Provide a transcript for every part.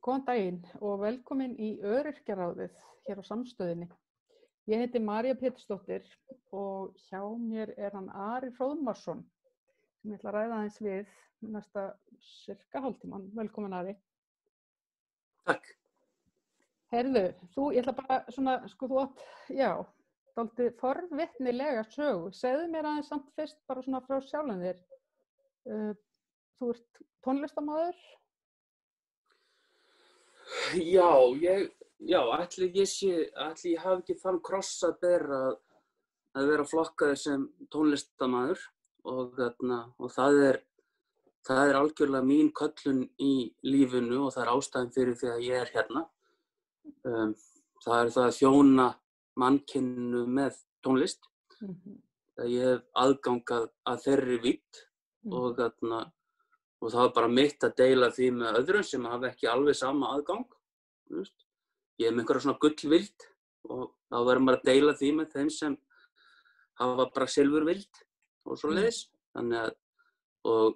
Góðan daginn og velkomin í Öryrkjaráðið hér á Samstöðinni. Ég heiti María Pétursdóttir og hjá mér er hann Ari Hróðmarsson sem ég ætla að ræða aðeins við næsta cirka hálftíman. Velkomin Ari. Takk. Heyrðu, ég ætla bara svona, þú átt, dálítið forvitnilega sögu. Segðu mér aðeins samt fyrst bara svona frá sjálfum þér. Þú ert tónlistarmaður? Ætli ég hafi ekki þann kross að bera að vera flokkaður sem tónlistarmaður og það er algjörlega mín köllun í lífinu og það er ástæðan fyrir því að ég er hérna. Það er það að þjóna mannkyninu með tónlist. Ég hef aðgang að þeirri vídd og það er bara mitt að deila því með öðrum sem hafa ekki alveg sama aðgang. Ég hef með einhverja svona gullvild og þá verður maður að deila því með þeim sem hafa bara silfurvild og svoleiðis. Þannig að, og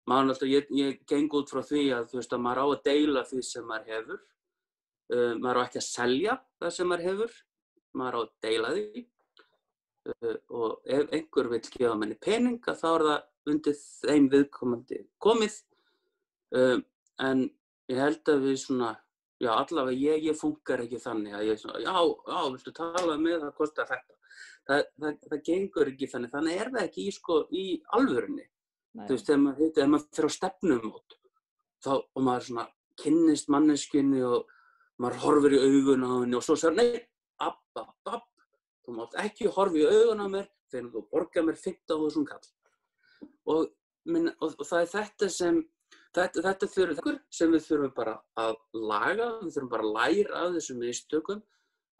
maður alltaf, ég geng út frá því að að maður á að deila því sem maður hefur. Maður á ekki að selja það sem maður hefur, maður á að deila því. Og ef einhver vill gefa manni peninga þá er það undir þeim viðkomandi komið. En ég held að við svona, allavega ég funkar ekki þannig að ég svona, viltu tala með það kostar þetta. Það gengur ekki þannig er það ekki í alvörunni. Þú veist, þegar maður fer á stefnumót og maður svona kynnist manneskjunni og maður horfir í augun á henni og svo segir, nei, þú mátt ekki horfa í augun á mér þegar þú borgar mér 15.000 kall. Og það er þetta sem við þurfum bara að laga, við þurfum bara að læra af þessum mistökum,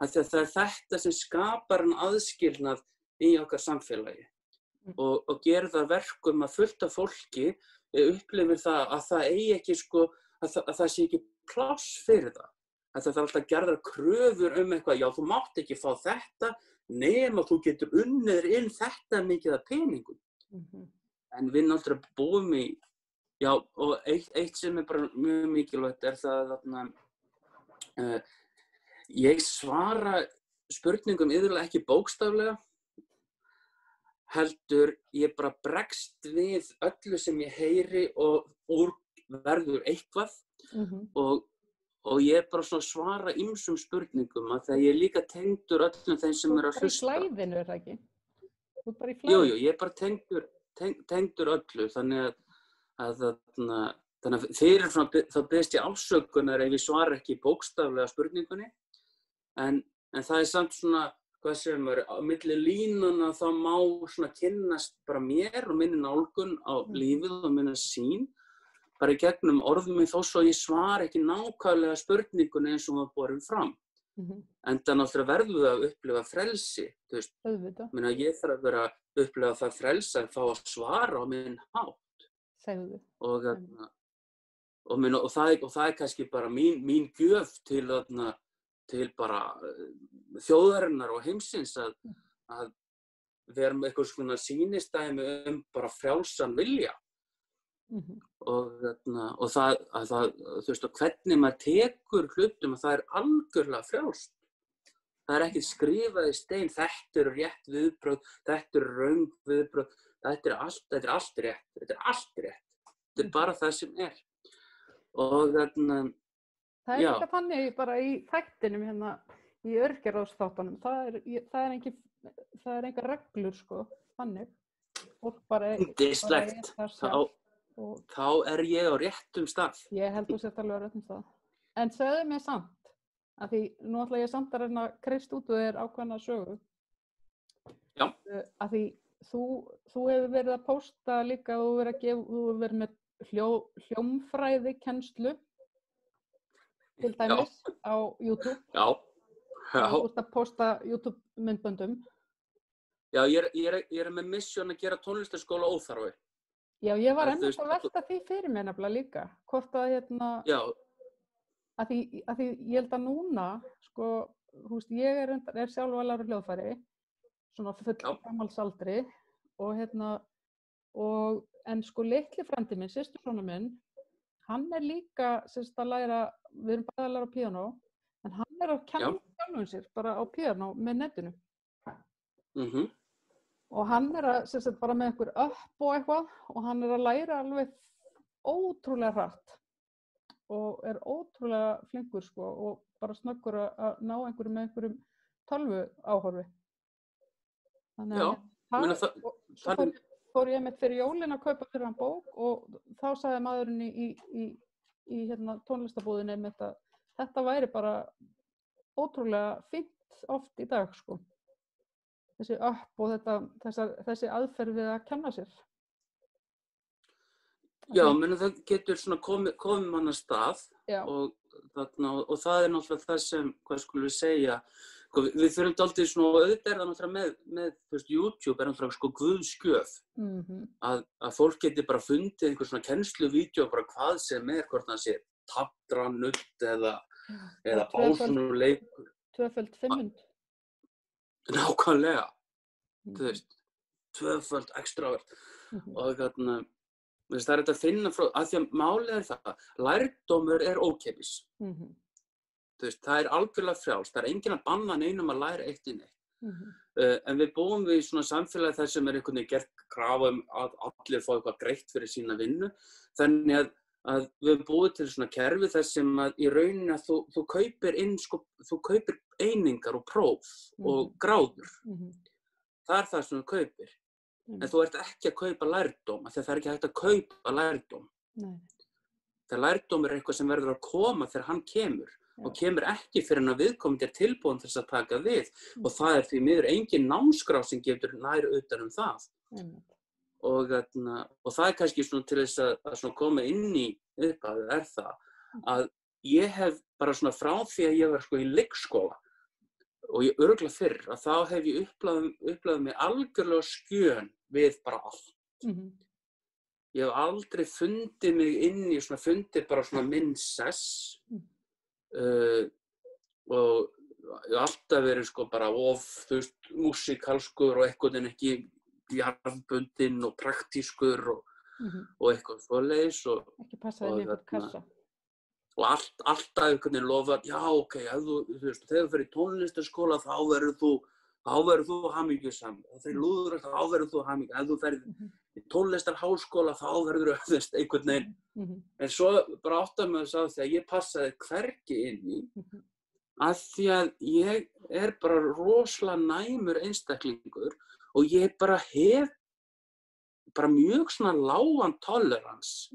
af því að það er þetta sem skapar en aðskilnað í okkar samfélagi. Og gerir það verkum að fullt af fólki upplifir það að það eigi ekki að það sé ekki pláss fyrir það. Að það er alltaf gerðar kröfur eitthvað, þú mátt ekki fá þetta nema þú getur unnið inn þetta mikið af peningum. En við náttúrulega búum í, og eitt sem er bara mjög mikilvægt er það að ég svara spurningum iðulega ekki bókstaflega, heldur ég bara bregst við öllu sem ég heyri og úr verður eitthvað og ég bara svona svara ýmsum spurningum að þegar ég er líka tengdur öllum þeim sem eru að hlusta. Þú er bara í flæðinu, er það ekki? Þú er bara í flæðinu? Jú, ég er bara tengdur öllu, þannig að fyrir svona, þá biðst ég afsökunar ef ég svara ekki bókstaflega spurningunni, en það er samt svona, hvað sem er, á milli línuna þá má svona kynnast bara mér og minni nálgun á lífið og minna sýn, bara í gegnum orðum minn þó svo ég svara ekki nákvæmlega spurningunni eins og maður borin fram. Enda náttúrulega verðum við að upplifa frelsi, þú veist. Ég þarf að vera að upplifa það frelsi að fá að svara á minn hátt. Segðu. Og það er kannski bara mín gjöf til bara þjóðarinnar og heimsins að vera með eitthvað svona sýnistæmi bara frjálsan vilja. Og það, þú veist, og hvernig maður tekur hlutum að það er algjörlega frjálst. Það er ekki skrifað í stein, þetta eru rétt viðbrögð, þetta eru röng viðbrögð, þetta er allt rétt. Þetta er bara það sem er. Og það er líka þannig bara í þættinum hérna í öryrkjaráðsþáttunum, það er engar reglur þannig. Fólk bara Yndislegt. Þá er ég á réttum stað. Ég held þú sért alveg á réttum stað. En segðu mér samt, að því nú ætla ég samt að reyna að kreista út úr þér ákveðna sögu. Já. Að því þú hefur verið að pósta líka, þú hefur verið með hljómfræði kennslu til dæmis á YouTube. Já. Þú ert að pósta YouTube myndböndum. Já, ég er með mission að gera tónlistarskóla óþarfi. Já, ég var ennþá að velta því fyrir mér nefnilega líka. Hvort að að því ég held að núna, ég er sjálf að læra hljóðfæri, svona full gammalsaldri og en litli frændi minn, systursonur minn, hann líka að læra, við erum bara að læra á píanó, en hann að kenna sjálfum sér bara á píanó með netinu. Og hann að bara með einhver upp og eitthvað, og hann að læra alveg ótrúlega hratt og ótrúlega flinkur sko, og bara snöggur að ná einhverjum með einhverjum tölvu áhorfi. Þannig að fór ég með fyrir jólin að kaupa fyrir hann bók, og þá sagði maðurinn í tónlistabúðinni með þetta væri bara ótrúlega fínt oft í dag sko. Þessi upp og þessi aðferð við að kenna sér. Já, það getur svona komið mann að stað og það náttúrulega það sem, hvað skulum við segja, við þurfum dálítið svona, og auðvitað það náttúrulega með YouTube náttúrulega sko guðskjöf, að fólk geti bara fundið einhver svona kennsluvídeó, bara hvað sem hvort það sé tafdra, nudd eða básunuleikur. 2x500. Nákvæmlega, þú veist, 2x extravert. Og það er þetta að finna frá, að því að málið það, lærdómur ókeypis. Þú veist, það algjörlega frjálst, það enginn að banna neinum að læra eitt í neitt. En við búum við í svona samfélagi þar sem einhvern veginn gert krafa að allir fá eitthvað greitt fyrir sína vinnu. Þannig að við höfum búið til svona kerfi þar sem að í rauninni að þú kaupir þú kaupir einingar og próf og gráður. Það það sem þú kaupir. En þú ert ekki að kaupa lærdóm, af því að það ekki hægt að kaupa lærdóm. Það lærdómur eitthvað sem verður að koma þegar hann kemur, og kemur ekki fyrir hann að viðkomandi tilbúin þess að taka við. Og það því miður engin námskrá sem getur nær utan það. Og það kannski svona til þess að svona koma inn í upphafið það, að ég hef bara svona frá því að ég var sko í leikskóla, og ég örugglega fyrr, að þá hef ég upplifað mig algjörlega skjön við bara allt. Ég hef aldrei fundið mig inn í fundið bara svona minn sess, og ég hef alltaf verið sko bara þú veist, músíkalskur og eitthvað ekki jarðbundinn og praktískur og eitthvað svoleiðis. Ekki passaði með eitthvað kassa. Og alltaf einhvern veginn lofað, já, ok, þegar þú fer í tónlistarskóla, þá verður þú hamingjusam. Þá fer í lúðrökt, þá verður þú hamingjusam. Ef þú fer í tónlistarháskóla, þá verður þú einhvern veginn. En svo bara áttaði mig að því að ég passaði hvergi inn í, að því að ég bara rosalega næmur einstaklingur, og ég bara hef bara mjög svona lágan tolerans.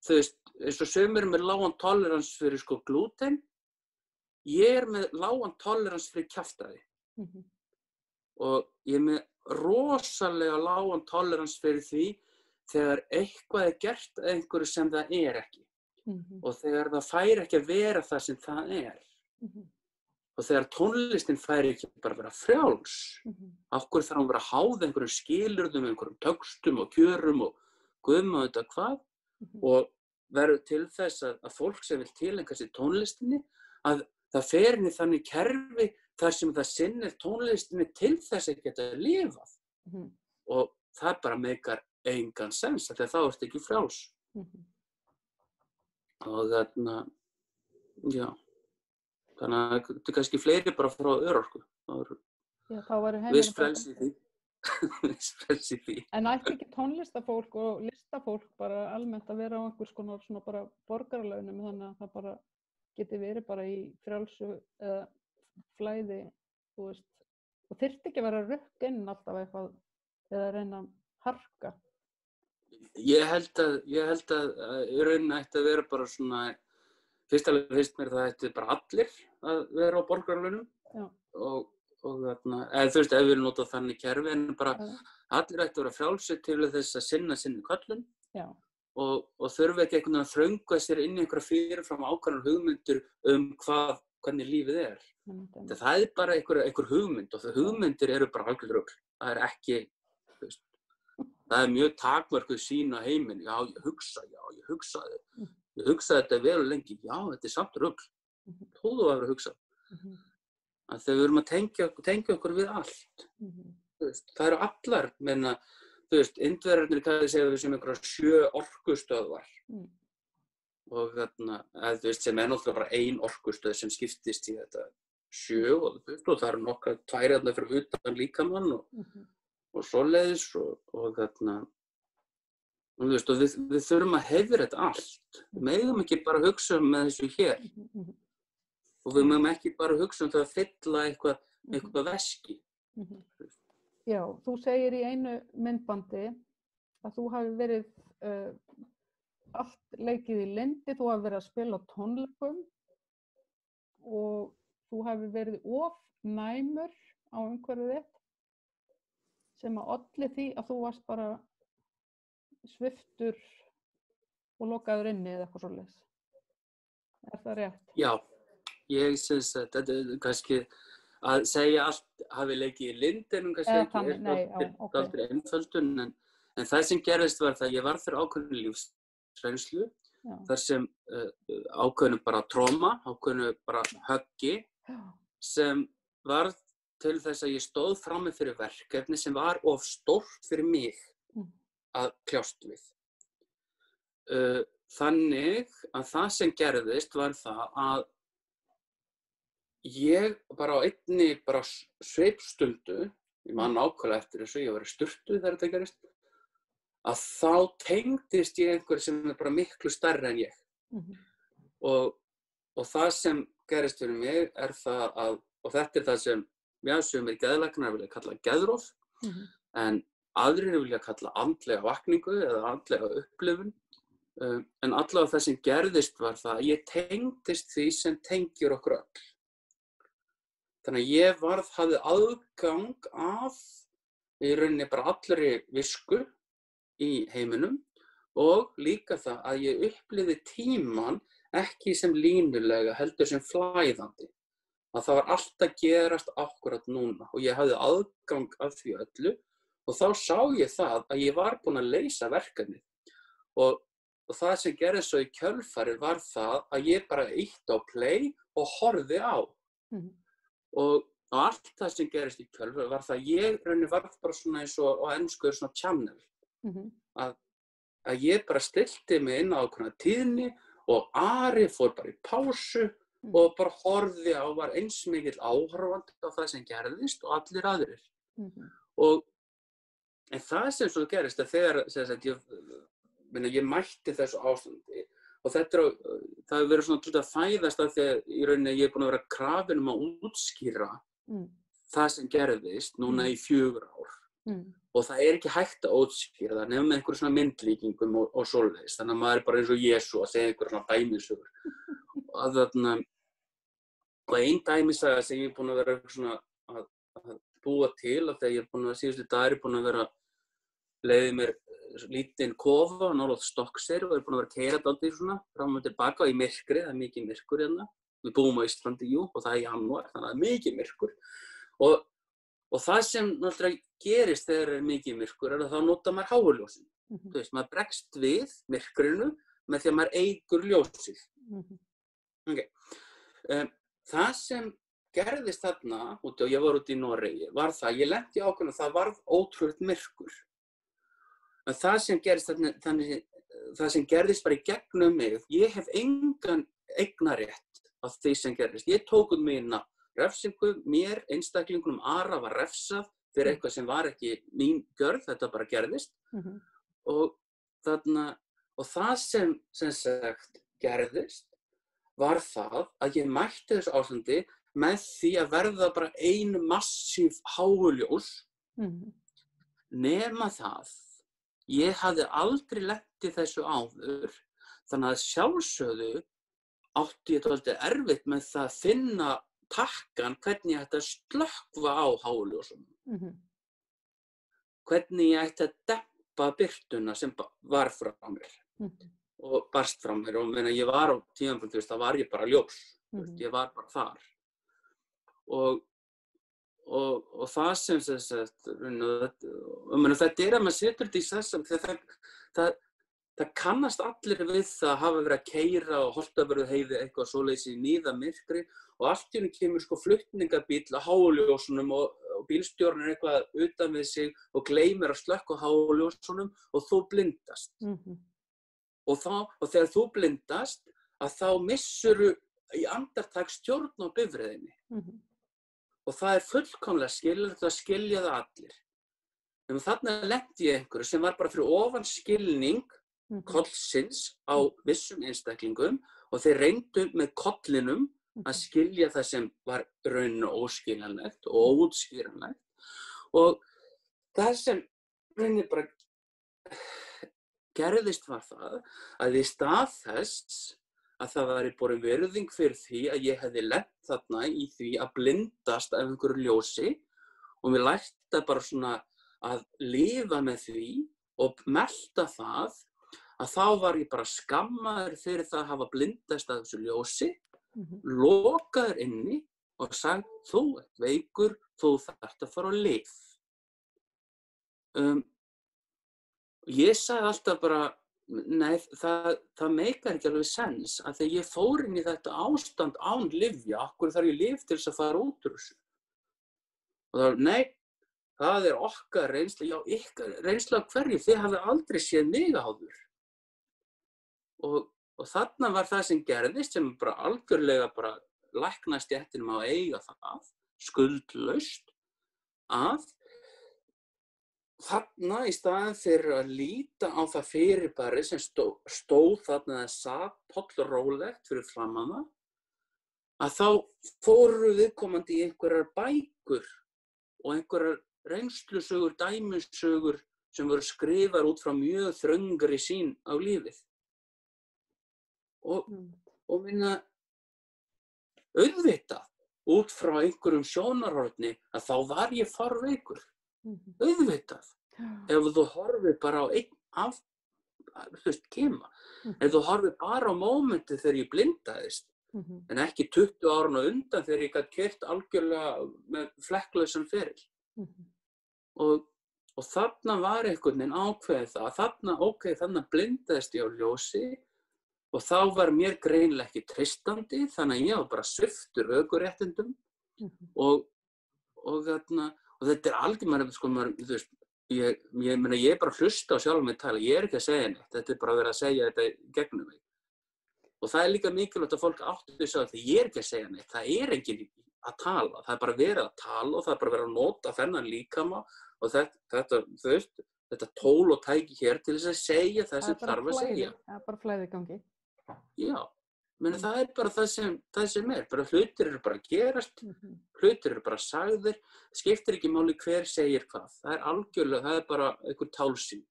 Þú veist, eins og sumir með lágan tolerans fyrir sko glúten, ég með lágan tolerans fyrir kjaftæði. Og ég með rosalega lágan tolerans fyrir því þegar eitthvað gert að einhverju sem það ekki. Og þegar það fær ekki að vera það sem það Og þegar tónlistin fær ekki bara að vera frjáls, af hverju þarf hann að vera háð einhverjum skilyrðum, einhverjum tökstum og kjörum og guðum og þetta hvað, og verður til þess að fólk sem vil tileinka sér tónlistinni, að það fer inn í þannig kerfi þar sem það sinnir tónlistinni til þess að geta lifað. Og það bara meikar engan sens, af því að þá ertu ekki frjáls. Og já. Þannig að þetta er kannski fleiri bara frá örorku. Já, þá væri heimurinn viss frelsi í því. Viss frelsi í því. En ætti ekki tónlistafólk og listafólk bara almennt að vera á einhvers konar svona bara borgaralaunum, þannig að það bara geti verið bara í frjálsu eða flæði, þú veist. Og þyrfti ekki að vera rökk inn alltaf eitthvað eða reyna að harka. Ég held að í rauninni ætti að vera bara svona, fyrst mér það ætti bara allir að vera á borgaralaunum. Og eða þú veist, ef við nota þannig kerfi, en bara allir ætti að vera frjálsir til þess að sinna sinni köllun. Og þurfi ekki einhvern veginn að þröngva sér inn í einhverja fyrirfram ákveðnar hugmyndir hvernig lífið er. Það bara einhver hugmynd, og hugmyndir eru bara algjört rugl. Það ekki, þú veist, það mjög takmörkuð sýn á heiminn. Já, ég hugsaði. Ég hugsaði þetta vel og lengi. Já, þetta samt rugl. Þú að vera að hugsa. Að þegar við erum að tengja okkur við allt. Það eru allar, menna, þú veist, Indverjarnir segja við sem einhverjar 7 orkustöðvar. og þú veist, sem náttúrulega bara ein orkustöð sem skiptist í þetta 7 og það eru nokkrar 2 fyrir utan líkamann og svoleiðis og þú veist, og við þurfum að heiðra þetta allt. Við megum ekki bara hugsa með þessu hér og við megum ekki bara hugsa það að fylla eitthvað veski. Já, þú segir í einu myndbandi að þú hafi verið allt leikið í lindi, þú hafi verið að spila á tónleikum og þú hafi verið of næmur á umhverfið þitt sem að olli því að þú varst bara sviptur og lokaður inni eða eitthvað svoleiðis. Er það rétt? Já, ég syns að þetta er kannski að segja allt hafi leikið í lindinum kannski ekki, aldrei einföldun, en það sem gerðist var það að ég var fyrir ákveðnu lífsreynslu, þar sem ákveðnu bara tróma, ákveðnu bara höggi, sem var til þess að ég stóð frammi fyrir verkefni sem var of stórt fyrir mig að kljást við. Þannig að það sem gerðist var það að ég bara á einni bara sveipstundu, ég man nákvæmlega eftir þessu, ég var í sturtu þegar þetta gerist, að þá tengdist ég einhverju sem er bara miklu stærri en ég. Og það sem gerist fyrir mig er það að, og þetta er það sem sumir geðlæknar vilja kalla geðrof, en aðrir vilja kalla andlega vakningu eða andlega upplifun, en allavega það sem gerðist var það að ég tengdist því sem tengir okkur öll. Þannig að ég hafði aðgang að í rauninni bara allri visku í heiminum og líka það að ég upplifði tímann ekki sem línulega heldur sem flæðandi. Að það var allt að gerast akkúrat núna og ég hafði aðgang að því öllu og þá sá ég það að ég var búinn að leysa verkefnið. Og það sem gerðist svo í kjölfarið var það að ég bara ýtti á play og horfði á. Og allt það sem gerist í kjölfarið var það að ég rauninni var bara svona eins og á ensku svona channel. Að ég bara stillti mig inn á ákveðna tíðni og Ari fór bara í pásu og bara horfði á, var eins mikill áhorfandi á það sem gerðist og allir aðrir. En það sem svo gerist að þegar ég mætti þessu ástandi og það hefur verið svona að fæðast af því að í rauninni ég er búinn að vera krafinn að útskýra það sem gerðist núna í 4 ár. Og það er ekki hægt að útskýra það nema með einhverjum svona myndlíkingum og svoleiðis. Þannig að maður er bara eins og Jesú að segja einhverjum svona dæmisögur. Og ein dæmisaga sem ég er búinn að vera svona að búa til af því að ég er búinn að síðustu dagar búinn að vera leiði mér lítinn kofa á nálægt Stokkseyri og er búinn að vera að keyra dálítið svona fram og tilbaka í myrkri, það er mikið myrkur hérna. Við búum á Íslandi, jú, og það er í janúar, þannig að það er mikið myrkur. Og það sem náttúrulega gerist þegar er mikið myrkur er að þá nota maður háurljósin. Þú veist, maður bregst við myrkrinu með því að maður eykur ljósið. Það sem gerðist þarna, og ég var úti í Noregi, var það að ég lenti í ákveðnu, það varð ótrúlegt myrkur. En það sem gerðist bara í gegnum mig, ég hef engan eignarrétt af því sem gerðist. Ég tók mína refsingu, mér, einstaklingunum Ara var refsað fyrir eitthvað sem var ekki mín gjörð, þetta bara gerðist. Og það sem sagt gerðist var það að ég mætti þessu ástandi með því að verða bara ein massív háuljós, nema það, ég hafði aldrei lent í þessu áður, þannig að sjálfsögðu átti ég dálítið erfitt með það að finna takkan hvernig ég ætti að slökkva á háljósunum. Hvernig ég ætti að dempa birtuna sem var frá mér og barst frá mér og ég var á tímapunkti, þá var ég bara ljós, ég var bara þar. Og það sem sagt, þetta er að maður setur þetta í þessum, það kannast allir við það að hafa verið að keyra og Holtavörðuheiði eitthvað svoleiðis í níðamyrkri og allt í einu kemur flutningabíll á háljósunum og bílstjórinn er eitthvað utan við sig og gleymir að slökkva á háljósunum og þú blindast. og þegar þú blindast, að þá missuru í andartak stjórn á bifreiðinni. Og það er fullkomlega skiljulegt að skilja það allir. En þarna lenti ég einhverju sem var bara fyrir ofan skilning kollsins á vissum einstaklingum og þeir reyndu með kollinum að skilja það sem var rauninu óskiljanlegt og óútskýranlegt. Og það sem rauninu bara gerðist var það að í stað þess að það væri borin virðing fyrir því að ég hefði lent þarna í því að blindast af einhverju ljósi og mér lærti bara svona að lifa með því og melta það að þá var ég bara skammaður fyrir það að hafa blindast af þessu ljósi, lokaður inni og sagt, þú ert veikur, þú þarft að fara á lyf. Ég sagði alltaf bara, nei, það meikar ekki alveg sens að þegar ég fór inn í þetta ástand án lyfja, af hverju þarf ég lyf til þess að fara út úr þessu? Og það var, nei, það er okkar reynsla, já, ykkar reynsla af hverju, þið hafið aldrei séð mig áður. Og þarna var það sem gerðist, sem bara algjörlega bara læknastéttinum á að eiga það, skuldlaust, að þarna í staðinn fyrir að líta á það fyrirbæri sem stóð þarna eða sat pollrólegt fyrir framan það, að þá fóru viðkomandi í einhverjar bækur og einhverjar reynslusögur, dæmisögur sem voru skrifar út frá mjög þröngri sýn á lífið. Og minna auðvitað út frá einhverjum sjónarhorni að þá var ég farveikur. Auðvitað. Ef þú horfir bara á einn kema. Ef þú horfir bara á mómentið þegar ég blindaðist, en ekki 20 árin á undan þegar ég gat keyrt algjörlega með flekklausan feril. Og þarna var einhvern veginn ákveðið það, þarna blindaðist ég á ljósi og þá var mér greinilega ekki treystandi, þannig að ég var bara sviptur ökuréttindum og þetta algjörlega, ég meina ég bara hlusta á sjálfum mig tala, ég ekki að segja neitt, þetta bara verið að segja þetta gegnum mig. Og það er líka mikilvægt að fólk áttu þess að ég ekki að segja neitt, það enginn að tala, það bara verið að tala og það bara verið að nota þennan líkama og þetta tól og tæki hér til þess að segja það sem þarf að segja. Það er bara flæði í gangi. Já, menn það er bara það sem er, bara hlutir eru bara að gerast, hlutir eru bara sagðir, skiptir ekki máli hver segir hvað, það er algjörlega, það er bara einhver tálsýn,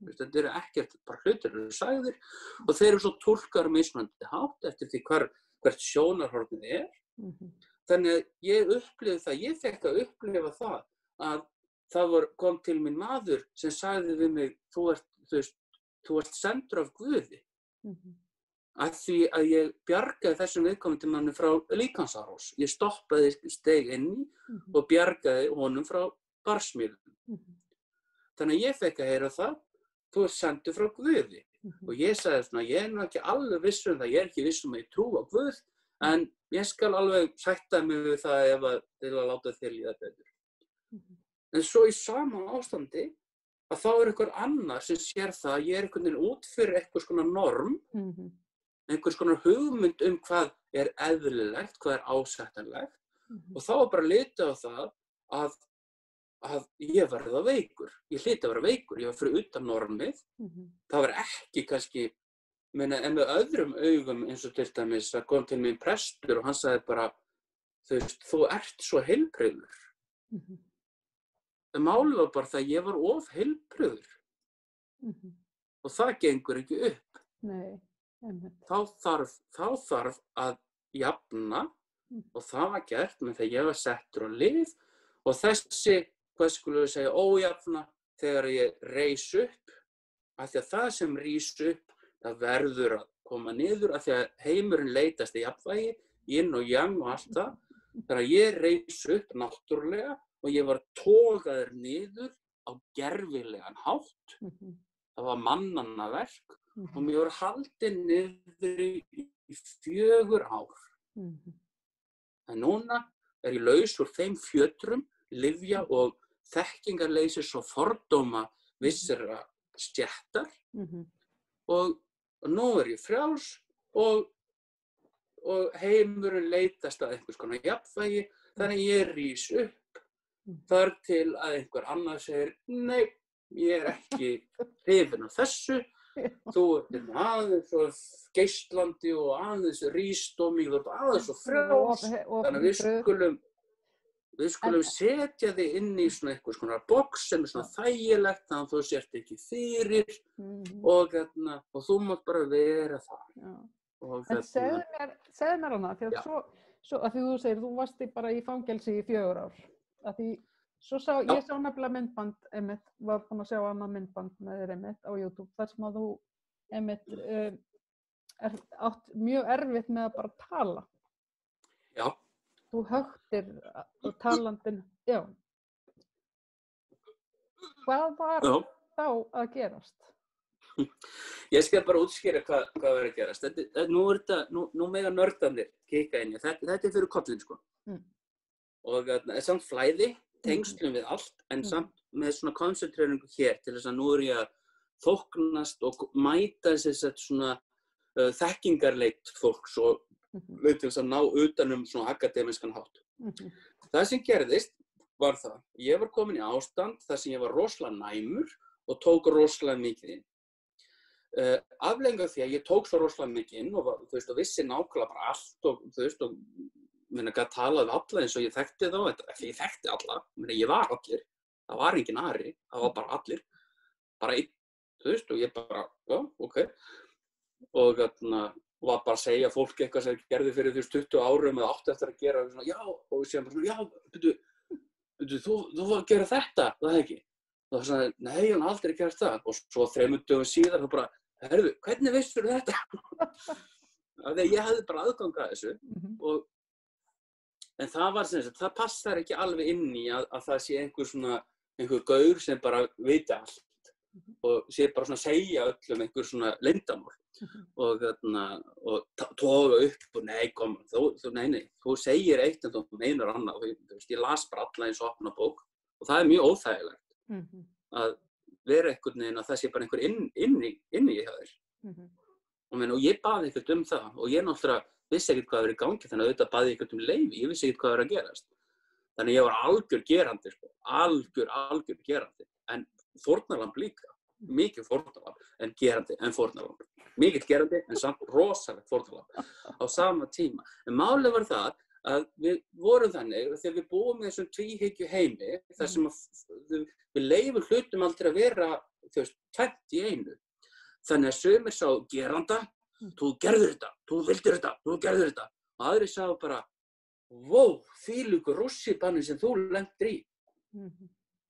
þetta eru ekkert, bara hlutir eru sagðir og þeir eru svo túlkaðir mismunandi hátt eftir því hvert sjónarhornið er, þannig að ég upplifði það, ég fekk að upplifa það að það kom til mín maður sem sagði við mig, þú ert sendur af Guði. Að því að ég bjargaði þessum viðkomandi manni frá líkamsárás. Ég stoppaði, steig inn og bjargaði honum frá barsmíðum. Þannig að ég fekk að heyra það, þú ert sendur frá Guði. Og ég sagði svona, ég er nú ekki alveg viss um það, ég er ekki viss um að ég trú á Guð, en ég skal alveg sætta mig við það til að láta þér líða betur. En svo í sama ástandi, að þá er einhver annar sem sér það að ég er einhvern veginn út fyrir einhvers konar norm, einhvers konar hugmynd hvað er eðlilegt, hvað er ásættanlegt og þá bara litið á það að ég verða veikur. Ég hlyti að vera veikur, ég var fyrir utan normið. Það var ekki kannski, en með öðrum augum eins og til dæmis að kom til mín prestur og hann sagði bara, þú ert svo heilbrigður. Málið var bara það að ég var of heilbrigður og það gengur ekki upp. Nei. Þá þarf að jafna og það var gert með þegar ég var settur á lyf og þessi, hvað skulum við segja, ójafna þegar ég reis upp, af því að það sem rís upp, það verður að koma niður, af því að heimurinn leitast í jafnvægi, yin og yang og allt það, þegar ég reis upp náttúrulega og ég var togaður niður á gervilegan hátt, það var mannanna verk, og mér var haldið niður í 4 ár. En núna er ég laus úr þeim fjötrum, lyfja og þekkingarleysis og fordóma vissra stéttar og og nú ég frjáls og heimurinn leitast að einhvers konar jafnvægi, þannig ég rís upp þar til að einhver annar segir, nei, ég ekki hrifinn af þessu, þú aðeins svo geislandi og aðeins rísdómig og aðeins svo frjáls, þannig að við skulum setja þig inn í svona einhvers konar box sem svona þægilegt, þannig að þú sért ekki fyrir og þú mátt bara vera það. En segðu mér hana, því að svo að því þú segir, þú varst bara í fangelsi í 4 ár. Að því, ég sá nefnilega myndband, einmitt, var búin að sjá annað myndband með þér einmitt á YouTube, þar sem að þú einmitt átt mjög erfitt með að bara tala. Já. Þú högtir talandinn, já. Hvað var þá að gerast? Ég skal bara útskýra hvað var að gerast. Nú mega nördarnir kikka inn í. Þetta fyrir kollinn, sko. Og samt flæði, tengslum við allt, en samt með svona koncentreringu hér til þess að nú ég að þóknast og mæta þess svona þekkingarleit fólks og til þess að ná utanum svona akademískan hátt. Það sem gerðist var það. Ég var komin í ástand þar sem ég var rosalega næmur og tók rosalega mikið inn. Afleiðing af því að ég tók svo rosalega mikið inn og vissi nákvæmlega bara allt og gat talað við alla eins og ég þekkti þá, ekki ég þekkti alla, ég var allir, það var engin Ari, það var bara allir, bara einn, og ég bara, já, ok, og var bara að segja fólki eitthvað sem gerði fyrir 20 árum eða átti eftir að gera, svona, já, og síðan bara svona, já, þú var að gera þetta, það ekki? Og það var svona, nei, hann aldrei gerast það, og svo 3 dögum síðar, þá bara, herðu, hvernig veistur þetta? Þegar ég hafði bara aðgang að þessu, en það var sem sagt, það passar ekki alveg inn í að það sé einhver gaur sem bara veit allt og sé bara svona segja öllum einhver svona leyndarmál og toga upp og nei, kom, þú segir eitt en þú meinar annað og ég las bara alla eins og opna bók og það mjög óþægilegt að vera einhvern veginn að það sé bara einhver inni hjá þér og ég baði ekkert það og ég náttúrulega vissi ekkert hvað var í gangi, þannig að auðvitað baði ekkert leyfi, ég vissi ekkert hvað var að gerast. Þannig ég var algjör gerandi, sko, algjör gerandi, en fórnarlamb líka, mikið fórnarlamb, en gerandi, en fórnarlamb. Mikið gerandi, en samt rosalegt fórnarlamb á sama tíma. En málið var það að við vorum þannig, þegar við búum í þessum tvíhyggju heimi, þar sem við leyfum hlutum aldrei að vera, tvennt í einu. Þannig að sumir sá geranda, þú gerðir þetta, þú vildir þetta, þú gerðir þetta. Og aðri sá bara, wow, þvílíkur rússíbanni sem þú lentir í.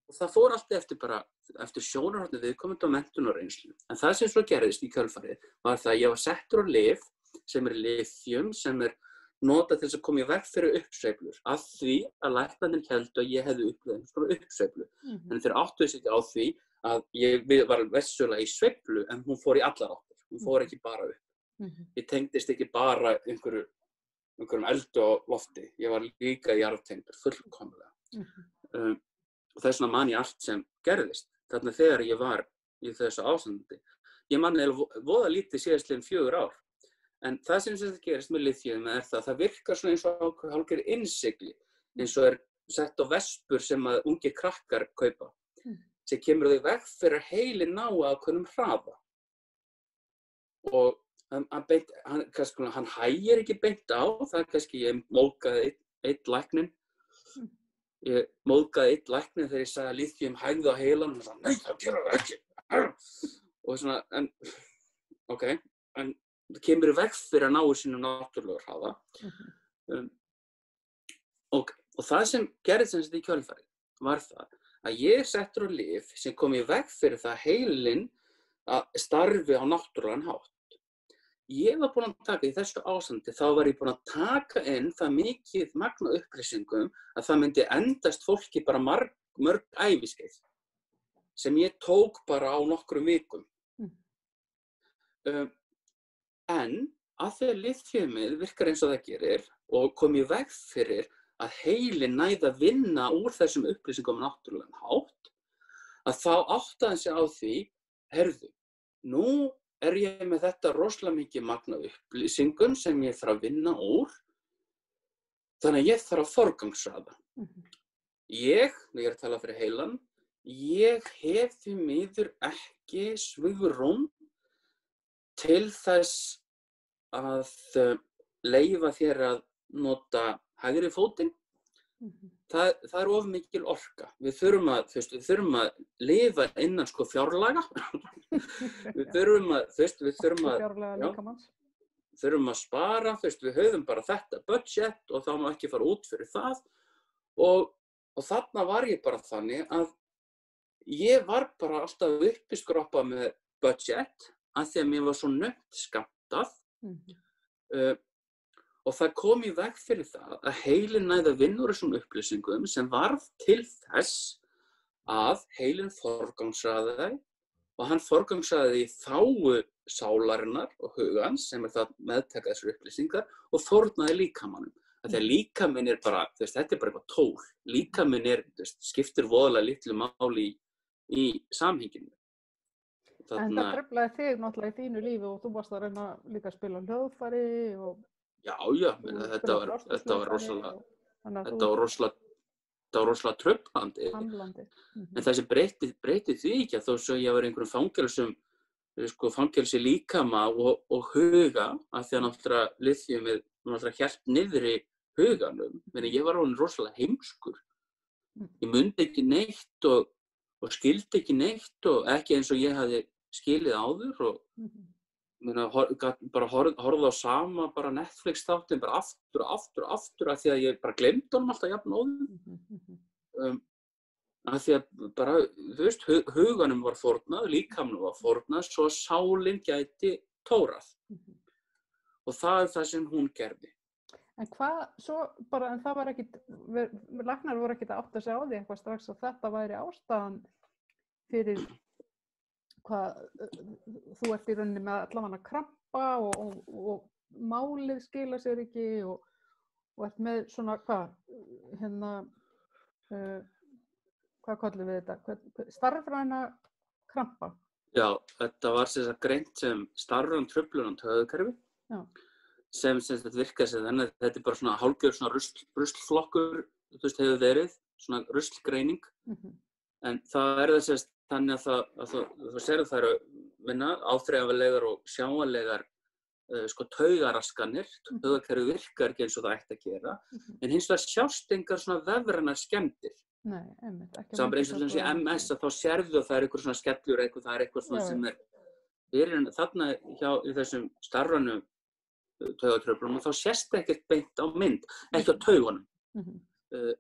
Og það fór allt eftir sjónarhorni viðkomandi og menntun og reynslu. En það sem svo gerðist í kjölfarið var það að ég var settur á lyf, sem lithium, sem notað til þess að koma í veg fyrir uppsveiflur. Af því að læknarnir héldu að ég hefði upplifað einhvers konar uppsveiflu. En þeir áttuðu sig ekki á því að ég var vissulega í sveiflu, en hún fór í allar áttir. Hún fór ekki bara upp. Ég tengdist ekki bara einhverjum eldu á lofti. Ég var líka jarðtengdur, fullkomlega. Og þess vegna man ég allt sem gerðist. Þarna þegar ég var í þessu ástandi. Ég man eiginlega voða lítið síðastliðin 4 ár. En það sem þetta gerist með lithium það virkar svona eins og hálfgerð innsigli. Eins og sett á vespur sem að ungir krakkar kaupa. Sem kemur þau veg fyrir að heilinn ná að ákveðnum hraða. Og hann hægir ekki beint á, það kannski ég móðgaði einn læknin. Ég móðgaði einn læknin þegar ég sagði að lithium hægði á heilann og hann sagði, nei, það gera það ekki. Og svona, en það kemur í veg fyrir að ná sínum náttúrulega hraða. Og það sem gerðist sem þetta í kjölfarið var það að ég settur á lyf sem kom í veg fyrir það heilinn að starfi á náttúrulegan hátt. Ég var búin að taka í þessu ástandi, þá var ég búin að taka inn það mikið magna upplýsingum að það myndi endast fólki bara mörg æviskeið sem ég tók bara á nokkrum vikum. En að því að lithiumið virkar eins og það gerir og kom í veg fyrir að heilinn næði að vinna úr þessum upplýsingum náttúrulegan hátt, að þá áttaði sig á því, herðu, nú er ég með þetta rosalega mikið magna upplýsingum sem ég þarf að vinna úr. Þannig að ég þarf að forgangsraða. Ég er að tala fyrir heilann, ég hef því miður ekki svigrúm til þess að leyfa þér að nota hægri fótinn. Það er of mikil orka. Við þurfum að lifa innan sko fjárlaga. Við þurfum að spara, við höfum bara þetta budget og þá má ekki fara út fyrir það. Og þarna var ég bara þannig að ég var bara alltaf uppiskroppa með budget af því að mér var svo naumt skammtað. Og það kom í veg fyrir það að heilinn næði að vinna úr þessum upplýsingum sem varð til þess að heilinn forgangsraðaði og hann forgangsraðaði í þágu sálarinnar og hugans sem það meðtaka þessar upplýsingar og fórnaði líkamanum. Þegar líkaminn er bara, þetta er bara eitthvað tól. Líkaminn skiptir voðalega litlu máli í samhenginu. En það truflaði þig náttúrulega í þínu lífi og þú varst að reyna líka að spila hljóðfæri og... Já, þetta var rosalega truflandi. En það sem breyti því ekki að þó svo ég var einhverjum fangelsi líkama og huga af því að náttúrulega lithiumið náttúrulega hélt niðri huganum. Ég var orðinn rosalega heimskur. Ég mundi ekki neitt og skildi ekki neitt og ekki eins og ég hafði skilið áður og bara horfði á sama bara Netflix þáttinn bara aftur af því að ég bara gleymdi honum alltaf jafn óðum. Af því að bara, huganum var fórnað, líkamnum var fórnað, svo að sálin gæti tórað. Og það er það sem hún gerði. En en það var ekkit, læknar voru ekkit að átta sig á því eitthvað strax að þetta væri ástæðan fyrir hvað, þú ert í rauninni með allavega krampa og málið skila sér ekki og ert með svona hvað kallum við þetta? Starfræna krampa? Já, þetta var sem sagt greint sem starfræn truflun á taugakerfi sem virkaði sem þannig að þetta er bara svona hálfgerður svona ruslflokkur, hefur verið, svona ruslgreining. En það er það þannig að þú sér að það eru áþreifanlegar og sjáanlegar taugaraskanir, taugakerfi virkar ekki eins og það ætti að gera, en hins vegar sjást engar svona vefrænar skemmdir. Nei, einmitt, ekki. Saman eins og þessi MS að þá sérðu að það er eitthvað svona skellur, það er eitthvað svona sem er þarna í þessum starfrænu taugatruflunum, þá sést ekkert beint á mynd, ekki á taugunum.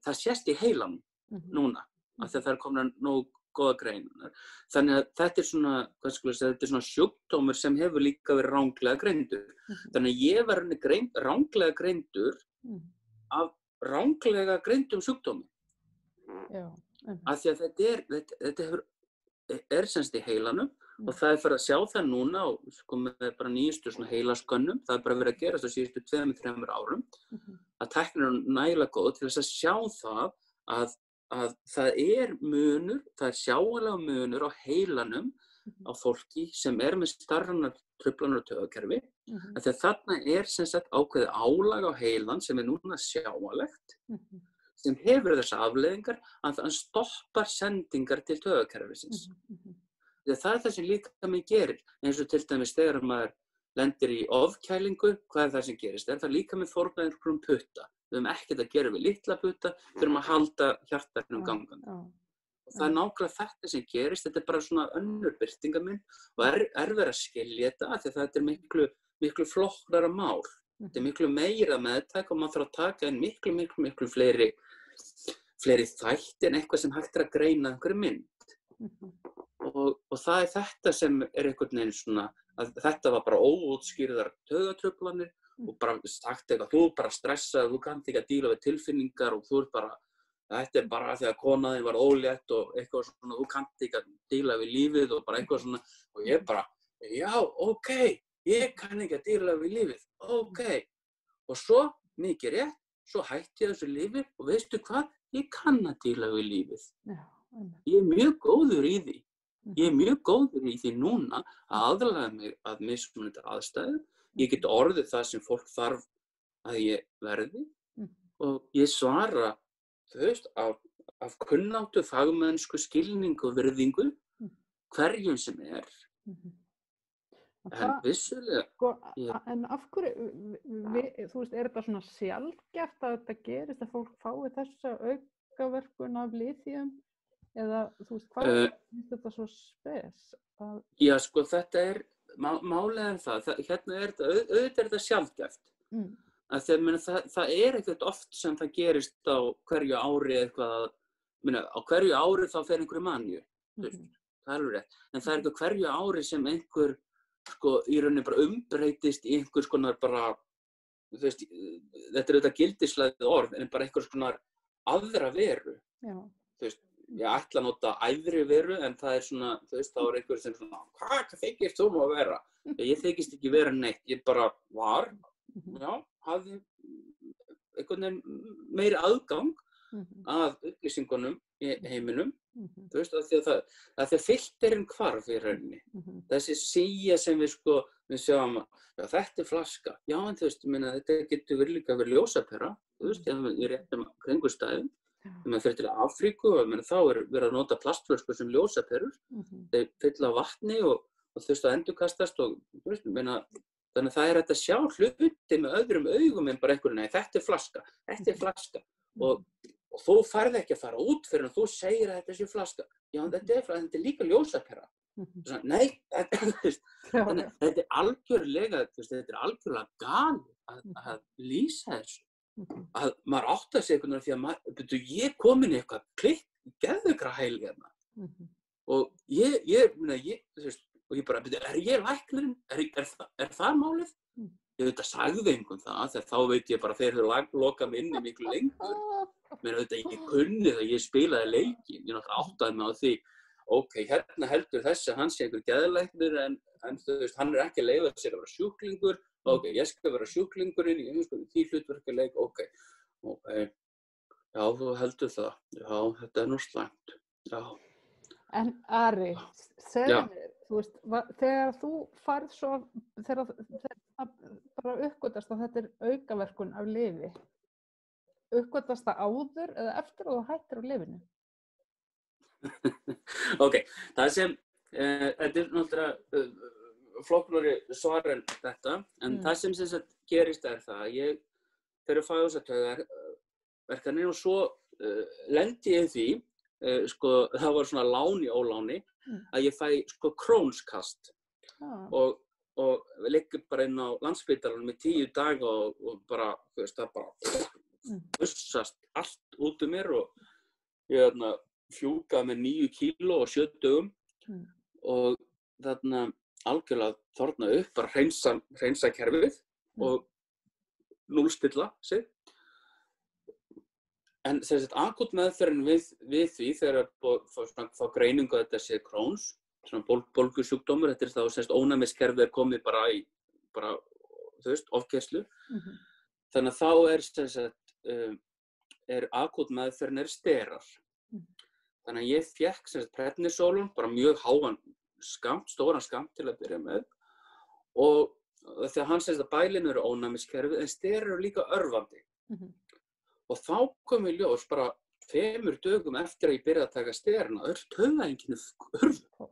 Það sést í heilanum núna, af því að það er komin nóg góða greinar. Þannig að þetta er svona, þetta er svona sjúkdómur sem hefur líka verið ranglega greindur. Þannig að ég var ranglega greindur af ranglega greindum sjúkdómi. Af því að þetta er semst í heilanum og það er fyrir að sjá það núna og með bara nýjustu svona heilaskönnum, það er bara verið að gerast á síðustu 2-3 árum, að tæknin er nægilega góð til þess að sjá það að það er munur, það er sjáanlega munur á heilanum á fólki sem er með starfrænar truflanir á taugakerfi, af því að þarna er sem sagt ákveðið álag á heilan sem er núna sjáanlegt, sem hefur þessar afleiðingar að það stoppar sendingar til taugakerfisins. Það er það sem líkaminn gerir, eins og til dæmis þegar maður lendir í ofkælingu, hvað er það sem gerist? Það líkaminn fórnar einhverjum putta. Við höfum ekkert að gera við litla putta, þurfum að halda hjartanum gangandi. Og það er nákvæmlega þetta sem gerist, þetta er bara svona önnur birtingarmynd og er verið að skilja þetta, af því að þetta er miklu flóknara mál. Þetta er miklu meira meðtak og maður þarf að taka inn miklu fleiri þætti en eitthvað sem hægt er að greina einhverju mynd. Og það er þetta sem er einhvern veginn svona, að þetta var bara óútskýrðar taugatruflanir og bara sagt eitthvað, þú er bara stressað, þú kannt ekki að díla við tilfinningar og þú er bara, þetta er bara því að konaðin var ólétt og eitthvað svona, þú kannt ekki að díla við lífið og bara eitthvað svona, og ég bara, já, ok, ég kann ekki að díla við lífið, ok. Og svo, mikið rétt, svo hætti ég þessu lífi og veistu hvað, ég kann að díla við lífið. Ég er mjög góður í því. Ég mjög góður í því núna að aðlaga mig að mismunandi aðstæðum. Ég get orðið það sem fólk þarf að ég verði og ég svara, af kunnáttu, fagmennsku, skilningu og virðingu hverjum sem En vissulega. En af hverju, þú veist, þetta svona sjaldgæft að þetta gerist að fólk fái þessa aukaverkun af liþíum? Eða, þú veist, hvað finnst þetta svo spes? Já, þetta málið það. Hérna auðvitað þetta sjaldgæft. Það ekkert oft sem það gerist á hverju ári eitthvað, á hverju ári þá fer einhverju manju. Það alveg rétt. En það ekki hverju ári sem einhver, í rauninni bara umbreytist í einhvers konar bara, þetta auðvitað gildishlaðið orð, en bara einhvers konar aðra veru. Já. Ég ætla að nota æðri veru, en það svona, þá einhver sem svona, hvað þykist þú nú að vera? Ég þykist ekki vera neitt, ég bara var, hafði einhvern veginn meiri aðgang að upplýsingunum í heiminum, af því að filterinn hvarf í rauninni. Þessi síja sem við sjáum, þetta flaska, en þetta getur líka verið ljósapera, í réttum kringumstæðum. Þegar maður fer til Afríku og þá verið að nota plastflöskur sem ljósaperur, þeir fylla vatni og þau endurkastast og þannig að það hægt að sjá hluti með öðrum augum en bara einhverju, nei, þetta flaska og þú færð ekki að fara út fyrir en þú segir að þetta sé flaska. Já, þetta líka ljósapera. Nei, þetta algjörlega galið að lýsa þessu. Að maður átti að segja einhvern veginn því að ég komin í eitthvað klikk, geðveikra hæli hérna. Og ég bara, ég læknirinn? Er það málið? Ég sagði einhvern það, þegar þá veit ég bara þeir eru lokað mig inni miklu lengur. Mér ég kunni það, ég spilaði leikinn, ég náttúrulega áttaði mig á því, hérna heldur þessi, hann sé einhver geðlæknir, en hann ekki að leyfa sér að vera sjúklingur. Ég skal vera sjúklingurinn í því hlutverkaleik, já, þú heldur það, já, þetta nú slæmt, já. En Ari, segðu mér, þú veist, þegar þú færð svo, þegar bara uppgötvast að þetta aukaverkun af lyfi, uppgötvast það áður eða eftir að þú hættir á lyfinu? Það sem, þetta náttúrulega, flóknari svar en þetta, en það sem gerist það að ég fyrir að fá þessar taugaverkanir og svo lendi ég því, það var svona lán í óláni, að ég fæ Crohn's-kast og liggur bara inn á Landspítalanum í 10 daga og bara, það bara bussast allt út mér og ég fjúkaði með 9 kíló og 7 dögum og þarna algjörlega þorna upp, bara hreinsa kerfið og núllstilla sig. En akút meðferðin við því þegar þá greiningu að þetta sé Crohn's, svona bólgusjúkdómur, þetta þá ónæmiskerfið komið bara í ofkeyrslu. Þannig að þá akút meðferðin sterar. Þannig að ég fékk prednisólun, bara mjög háan stóran skammt til að byrja með og þegar hann segist að bælinu eru ónæmiskerfið en sterar eru líka örvandi. Og þá kom í ljós bara 5 dögum eftir að ég byrjaði að taka sterana, taugaeinkenni hurfu.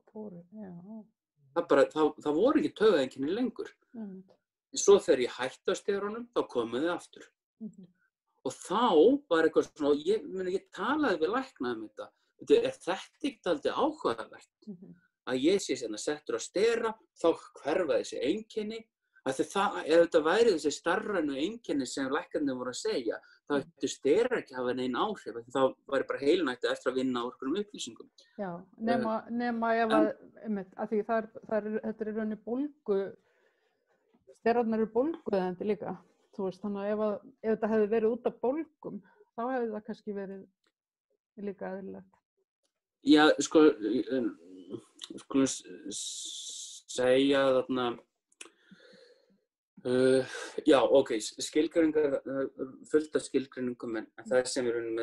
Það voru ekki taugaeinkenni lengur. Svo þegar ég hætti á steranum, þá komu þau aftur. Og þá var eitthvað svona, ég talaði við lækna þetta. Þetta ekki dálítið áhugavert? Að ég sé settur á stera, þá hverfa þessi einkenni. Ef þetta væri þessi starrænu einkenni sem læknarnir voru að segja, þá ættu stera ekki að hafa nein áhrif. Þá væri bara heilnægt eftir að vinna á einhverjum upplýsingum. Já, nema ef að því þetta er í rauninni bólgu, sterarnar eru bólguðandi líka. Þú veist, þannig að ef þetta hefði verið út af bólgum, þá hefði það kannski verið líka eðlilegt. Já, skulum segja þarna Já, ok, skilgreiningar, fullt af skilgreiningum, en það sem við erum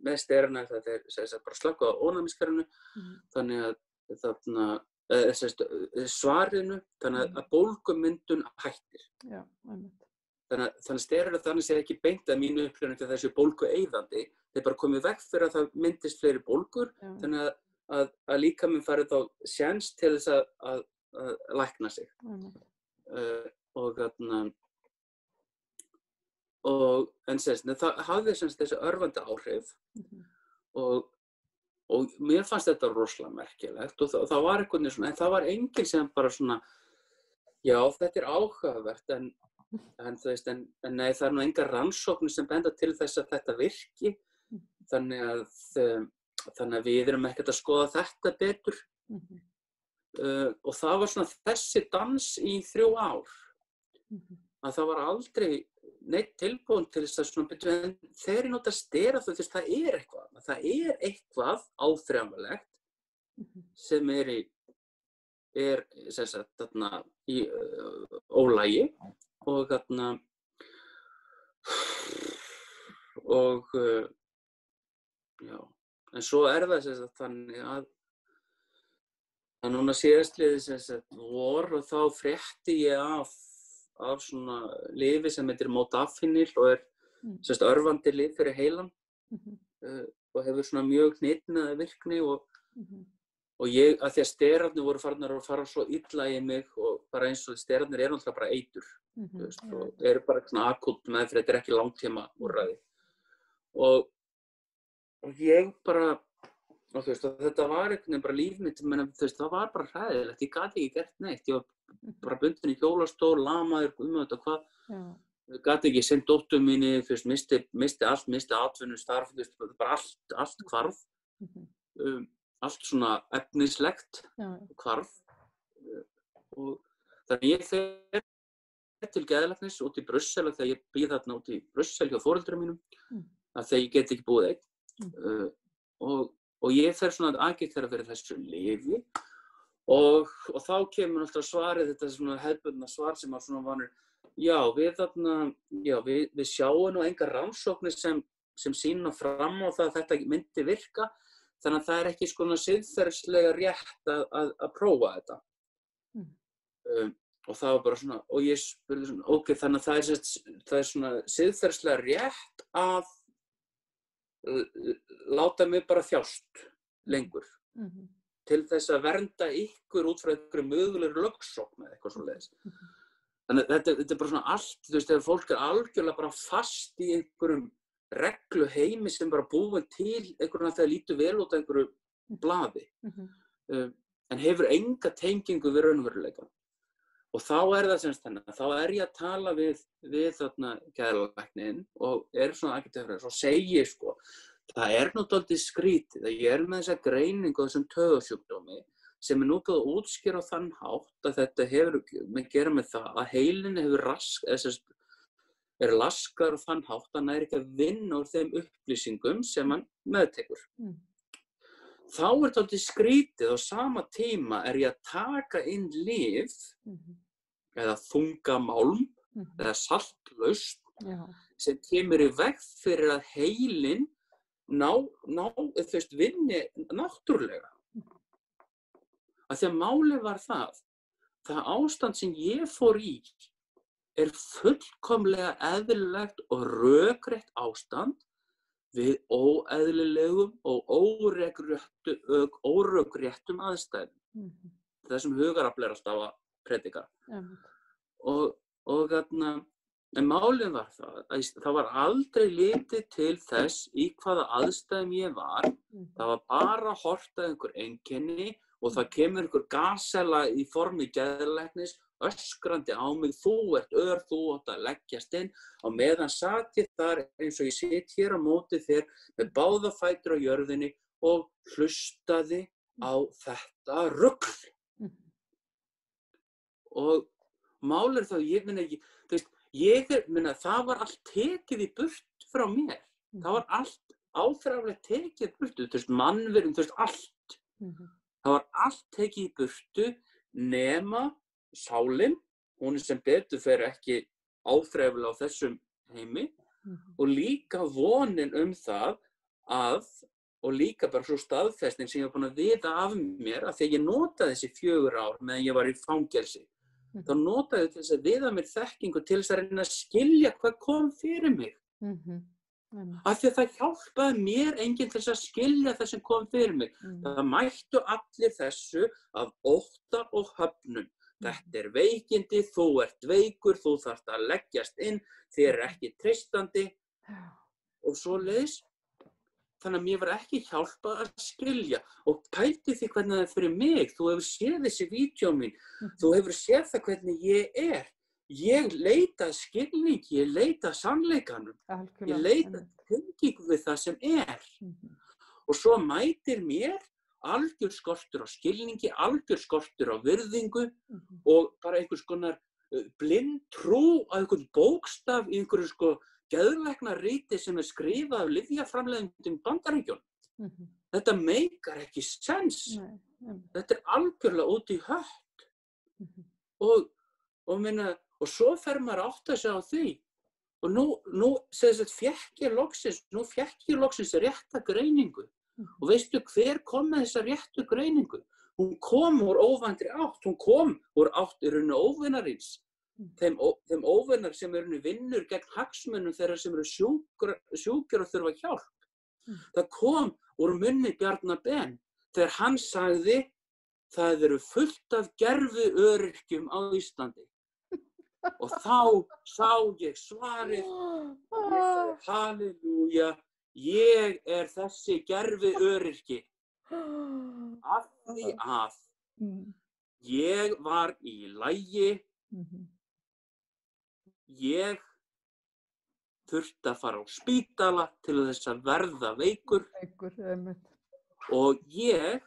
með sterana er það þeir bara slökka á ónæmiskerfinu, þannig að þarna, svarinu, þannig að bólgumyndun hættir. Já, einmitt. Þannig að sterar þannig sé ekki beint að mínu upplifun ekki að þessu bólgueyðandi, þeir bara komið vekk fyrir að það myndist fleiri bólgur, þannig að líkaminn farið þá séns til þess að lækna sig. En það hafði þessi örvandi áhrif og mér fannst þetta rosalega merkilegt og það var eitthvað svona, en það var enginn sem bara svona, já, þetta er áhugavert, en nei, það er nú engar rannsóknir sem benda til þess að þetta virki, þannig að við erum ekkert að skoða þetta betur. Og það var svona þessi dans í 3 ár, að það var aldrei neitt tilbúin til þess að svona betur, en þegar ég nota stera það er eitthvað áþreifanlegt sem er sem sagt þarna í ólagi og þarna já, en svo er það sem sagt þannig að núna síðastliðið sem sagt vor og þá frétti ég af svona lyfi sem heitir modafinil og er sem sagt örvandi lyf fyrir heilann og hefur svona mjög hnitmiðaða virkni og ég, að því að sterarnir voru farnar að fara svo illa í mig og bara eins og sterarnir eru náttúrulega bara eitur og eru bara svona akút meðferð, þetta er ekki langtíma úrræði og ég bara og þú veist, og þetta var einhvern veginn bara líf mitt, það var bara hræðilegt, ég gat ekki gert neitt, ég var bara bundin í hjólastól, lamaður, þetta hvað, ég gat ekki sinnt dóttur minni, þú veist, misti allt, misti atvinnu, starf, þú veist, bara allt hvarf, allt svona efnislegt hvarf, og þannig ég fer til geðlæknis út í Brussel, þegar ég býð þarna út í Brussel hjá foreldrum mínum, að þegar ég get ekki búið einn, og ég fer svona aðgengara fyrir þessu lyfi og þá kemur alltaf svarið, þetta svona hefðbundna svar sem var svona vanur, við sjáum nú engar rannsóknir sem sýna fram á það að þetta myndi virka, þannig að það er ekki svona siðferðislega rétt að prófa þetta. Og það var bara svona, og ég spurði svona, ok, þannig að það er svona siðferðislega rétt að láta mig bara þjást lengur til þess að vernda ykkur út frá einhverju mögulegri lögsókn eða eitthvað svoleiðis. Þannig að þetta er bara svona allt, þú veist, þegar fólk er algjörlega bara fast í einhverjum regluheimi sem bara búin til einhverjum að það lítur vel út af einhverju blaði, en hefur enga tengingu við raunveruleikann. Og þá er það semst þannig, þá er ég að tala við þarna geðlækninn og er svona aðgengara og segi sko, það er nú dálítið skrítið að ég er með þessa greiningu á þessum taugasjúkdómi sem er nú búið að útskýra á þann hátt að þetta hefur að gera með það að heilinn hefur er laskaður á þann hátt að hann er ekki að vinna úr þeim upplýsingum sem hann meðtekur. Þá er dálítið skrítið, á sama tíma er ég að taka inn lyf eða þungamálm eða saltlaust sem kemur í veg fyrir að heilinn vinni náttúrulega. Af því að málið var það ástand sem ég fór í er fullkomlega eðlilegt og rökrétt ástand við óeðlilegum og órökréttum aðstæðum. Það sem hugarafl er alltaf að predika. En málið var það var aldrei litið til þess í hvaða aðstæðum ég var. Það var bara horft að einhver einkenni og það kemur einhver gasela í formi geðlæknis öskrandi á mig, þú ert þú átt að leggjast inn, á meðan sat ég þar eins og ég sit hér á móti þér með báða fætur á jörðinni og hlustaði á þetta rugl. Og málið er það, ég minna ekki, þú veist, það var allt tekið í burt frá mér. Það var allt áþreifanlega tekið í burtu, þú veist, mannvirðing, þú veist, allt. Það var allt tekið í burtu nema sálin hún sem betur fer ekki áþreifanleg á þessum heimi og líka vonin það og líka bara svo staðfesting sem ég var búin að vita af mér að þegar ég notaði þessi 4 ár meðan ég var í fangelsi, þá notaði ég til þess að viða mér þekkingu til þess að reyna að skilja hvað kom fyrir mig. Af því að það hjálpaði mér enginn til þess að skilja það sem kom fyrir mig. Það mættu allir þessu af ótta og höfnun. Þetta er veikindi, þú ert veikur, þú þarft að leggjast inn, þér er ekki treystandi og svoleiðis. Þannig að mér var ekki hjálpað að skilja og pældi því hvernig það er fyrir mig. Þú hefur séð þessi vídeó mín, þú hefur séð það hvernig ég er. Ég leita skilningi, ég leita sannleikanum, ég leita tengingu við það sem er. Og svo mætir mér algjör skortur á skilningi, algjör skortur á virðingu og bara einhvers konar blind trú á einhvern bókstaf í einhverju geðlæknaríti sem er skrifað af lyfjaframleiðendum Bandaríkjunum. Þetta meikar ekki sens. Þetta er algjörlega út í hött. Og svo fer maður að átta sig á því. Og nú fékk ég loksins rétta greiningu. Og veistu hver kom með þessa réttu greiningu? Hún kom úr óvæntri átt. Hún kom úr átt í raun óvinarins. Þeim óvinar sem vinnur gegn hagsmunum þeirra sem eru sjúkir og þurfa hjálp. Það kom úr munni Bjarna Ben þegar hann sagði það eru fullt af gerviöryrkjum á Íslandi. Og þá sá ég svarið, halleluja, ég er þessi gerviöryrki. Af því að ég var í lagi, ég þurfti að fara á spítala til þess að verða veikur og ég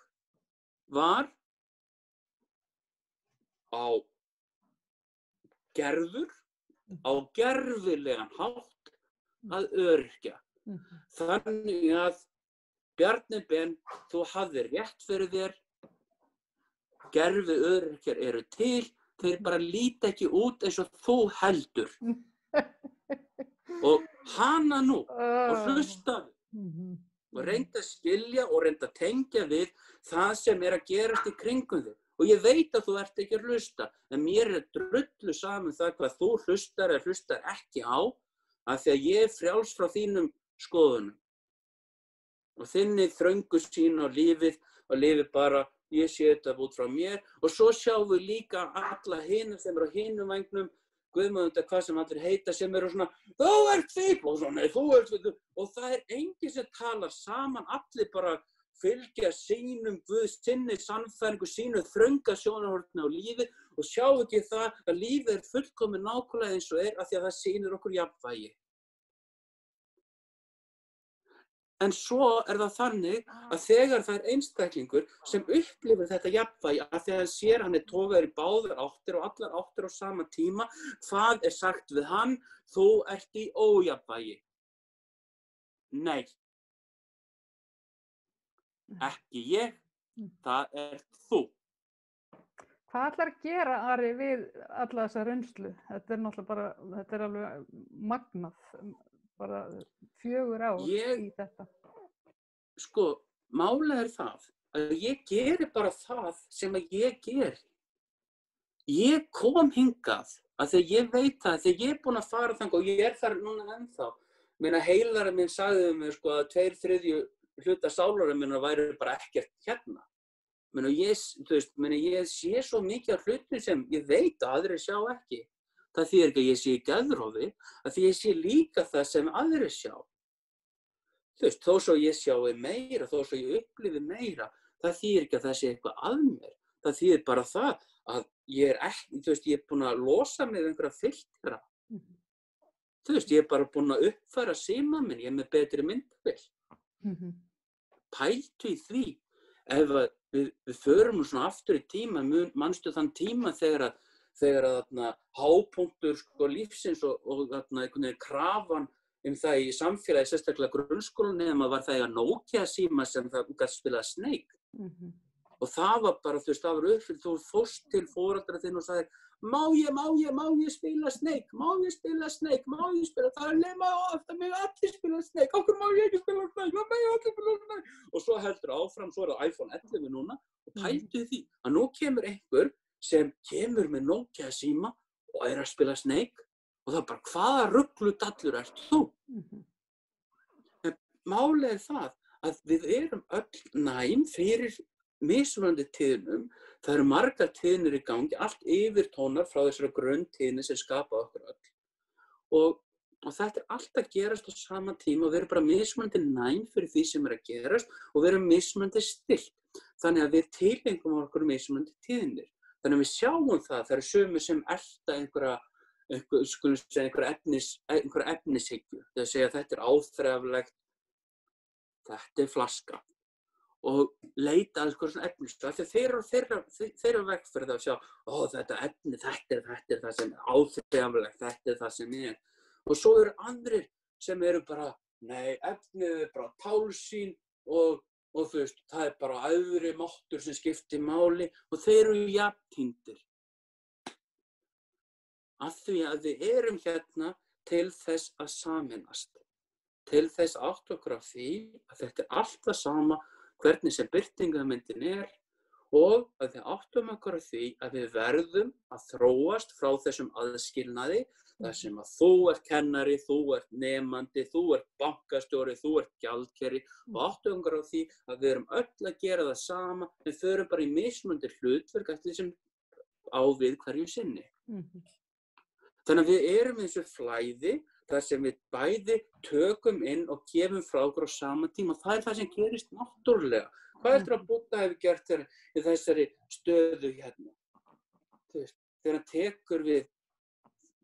var gerður á gerfilegan hátt að öryrkja. Þannig að Bjarni Ben, þú hafðir rétt fyrir þér, gerviöryrkjar eru til, þeir bara líta ekki út eins og þú heldur. Og hana nú og hlustaðu og reynda að skilja og reynda að tengja við það sem er að gerast í kringum þig. Og ég veit að þú ert ekki að hlusta, en mér er drullu saman það hvað þú hlustar eða hlustar ekki á, af því að ég er frjáls frá þínum skoðunum. Og þinni þröngu sín á lífið og lífið bara, ég sé þetta út frá mér. Og svo sjáum við líka alla hina sem eru á hinum vængnum, guðmöðunda hvað sem allir heita, sem eru svona, þú ert fíbl og svona, þú ert fíbl. Og það er enginn sem talar saman, allir bara fylgja sínum Guð, sinni sannfæringu, sínu þrönga sjónarhorni á lífið og sjá ekki það að lífið er fullkomið nákvæmlega eins og er af því að það sýnir okkur jafnvægi. En svo er það þannig að þegar það er einstaklingur sem upplifir þetta jafnvægi að því að hann sér hann er togaður í báðar áttir og allar áttir á sama tíma, hvað er sagt við hann? Þú ert í ójafnvægi. Nei. Ekki ég, það er þú. Hvað ætlar að gera, Ari, við alla þessa reynslu? Þetta er náttúrulega bara, þetta er alveg magnað, bara 4 ár í þetta. Sko, málið er það að ég geri bara það sem að ég geri. Ég kom hingað að þegar ég veit það, þegar ég er búin að fara þangað og ég er þar núna ennþá. Meina heilari minn sagði mér sko að 2/3 hluta sálarum minna væri bara ekkert hérna. Ég sé svo mikið af hlutum sem ég veit að aðrir sjá ekki. Það þýðir ekki að ég sé í geðrofi, að því ég sé líka það sem aðrir sjá. Þó svo ég sjái meira, þó svo ég upplifi meira, það þýðir ekki að það sé eitthvað að mér. Það þýðir bara það að ég er ekki, ég er búin að losa mig við einhverja filtra. Ég er bara búin að uppfæra símann minn, ég er með betri myndavél. Pæltu í því, ef við förum svona aftur í tíma, manstu þann tíma þegar að hápunktur lífsins og einhvern veginn krafan það í samfélagi, sérstaklega grunnskólanum, eða maður var það að Nokia síma sem það gat spilað Snake. Og það var bara, þú veist, það var uppfyllt, þú fórst til foreldra þinn og sagðir, má ég spila Snake, það nema ofta mig allir spila Snake, okkur má ég ekki spila Snake, það megi allir spila Snake. Og svo heldur áfram, svo það iPhone 11 núna, og pældu því að nú kemur einhver sem kemur með Nokia síma og að spila Snake, og það bara, hvaða rugludallur ert þú? En málið það að við erum öll næm fyrir mismunandi tíðnum, það eru margar tíðnir í gangi, allt yfirtónar frá þessari grunntíðni sem skapa okkur öll. Og þetta allt að gerast á sama tíma og við erum bara mismunandi næm fyrir því sem að gerast og við erum mismunandi stillt. Þannig að við tilengum okkur mismunandi tíðnir. Þannig að við sjáum það eru sumir sem elta einhverja efnishyggju. Það segja að þetta áþreifanlegt, þetta flaska. Og leita að svona efnistöð, af því þeir eru vegferð að sjá, þetta efni, þetta er það sem er áþreifanlegt, þetta er það sem er. Og svo eru andrir sem eru bara, nei, efnið er bara tálsýn og þú veist, það er bara öðri máttur sem skiptir máli og þeir eru jafntíndir. Af því að við erum hérna til þess að sameinast, til þess að átta okkur á því að þetta er allt það sama hvernig sem birtingarmyndin er og að við áttum okkur á því að við verðum að þróast frá þessum aðskilnaði þar sem að þú ert kennari, þú ert nemandi, þú ert bankastjóri, þú ert gjaldkeri og áttum okkur á því að við erum öll að gera það sama en förum bara í mismunandi hlutverk eftir því sem á við hverju sinni. Þannig að við erum í þessu flæði þar sem við bæði tökum inn og gefum frá okkur á sama tíma og það er það sem gerist náttúrulega. Hvað heldur að Búdda hefur gert í þessari stöðu hérna? Þú veist, þegar hann